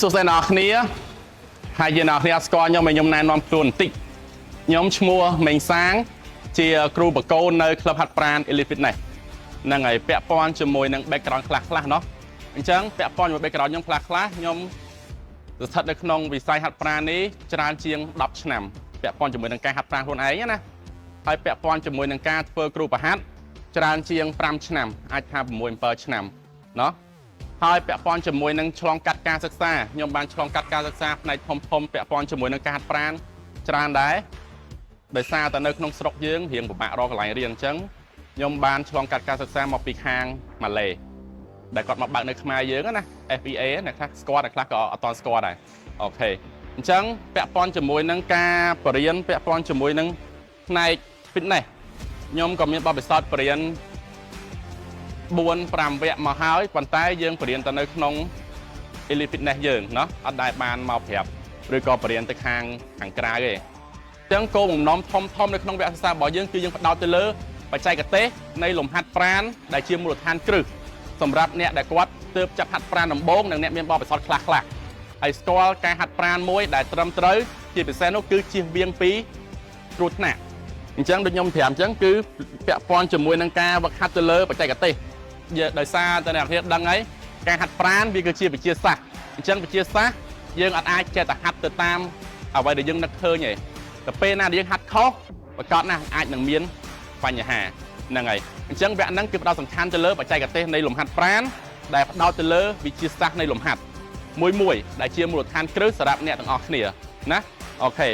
សុខសប្បាយអ្នកគ្នាហើយយើងអ្នកគ្នាស្គាល់ខ្ញុំណែនាំខ្លួនបន្តិចខ្ញុំឈ្មោះមេងសាងជាគ្រូបកូននៅក្លឹបហាត់ប្រាណ Elite Fitness ហ្នឹងហើយពាក់ព័ន្ធជាមួយនឹង background ខ្លះៗเนาะអញ្ចឹងពាក់ព័ន្ធជាមួយ background ខ្ញុំខ្លះៗខ្ញុំស្ថិតនៅក្នុងវិស័យហាត់ប្រាណនេះច្រើនជាង10ឆ្នាំពាក់ព័ន្ធជាមួយនឹងការហាត់ប្រាណខ្លួនឯងណាហើយពាក់ព័ន្ធជាមួយនឹងការធ្វើគ្រូបហាត់ច្រើនជាង5ឆ្នាំអាចថា6 7ឆ្នាំเนาะហើយពាក់ព័ន្ធជាមួយនឹងឆ្លងកាត់ការសិក្សាខ្ញុំបានឆ្លងកាត់ការសិក្សាផ្នែកធំពាក់ព័ន្ធជាមួយនឹងការហាត់ប្រាណច្រើនដែរដោយសារតែនៅក្នុងស្រុកយើងរៀងពិបាករកកន្លែងរៀនអញ្ចឹងខ្ញុំបានឆ្លងកាត់ការសិក្សាមកពីខាងម៉ាឡេដែលគាត់មកបើកនៅខ្មែរយើងណា FPA អ្នកខ្លះស្គាល់អ្នកខ្លះក៏អត់ទាន់ស្គាល់ដែរអូខេអញ្ចឹងពាក់ព័ន្ធជាមួយនឹងការបរិញ្ញាពាក់ព័ន្ធជាមួយនឹងផ្នែក fitness ខ្ញុំក៏មានបទពិសោធន៍បរិញ្ញា4-5 វគ្គមកហើយប៉ុន្តែយើងបរៀនទៅនៅក្នុង Elite Fitness យើងเนาะអត់ដែលបានមកប្រាប់ឬក៏បរៀនទៅខាងក្រៅទេអញ្ចឹងគោលបំណងធំនៅក្នុងវគ្គសិក្សារបស់យើងគឺយើងផ្ដោតទៅលើបច្ចេកទេសនៃលំហាត់ប្រាណដែលជាមូលដ្ឋានគ្រឹះសម្រាប់អ្នកដែលគាត់ទើបចាប់ហាត់ប្រាណដំបូងនិងអ្នកមានបទពិសោធន៍ខ្លះហើយស្គាល់ការហាត់ប្រាណមួយដែលត្រឹមត្រូវជាពិសេសនោះគឺជៀសវាងពីគ្រោះថ្នាក់អញ្ចឹងដូចខ្ញុំប្រាប់អញ្ចឹងគឺពាក់ព័ន្ធជាមួយនឹងការវឹកហាត់ទៅលើបច្ចេកទេសដោយសារតែអ្នកគ្នាដឹងហើយការហាត់ប្រាណវាគឺជាវិទ្យាសាស្ត្រអញ្ចឹងវិទ្យាសាស្ត្រយើងអាចចេះតែហាត់ទៅតាមអ្វីដែលយើងនឹកឃើញទេតែពេលណាដែលយើងហាត់ខុសប្រកបណាស់អាចនឹងមានបញ្ហាហ្នឹងហើយអញ្ចឹងវគ្គហ្នឹងគឺផ្ដោតសំខាន់ទៅលើបច្ចេកទេសនៃលំហាត់ប្រាណដែលផ្ដោតទៅលើវិទ្យាសាស្ត្រនៃលំហាត់មួយដែលជាមូលដ្ឋានគ្រឹះសម្រាប់អ្នកទាំងអស់គ្នាណាអូខេ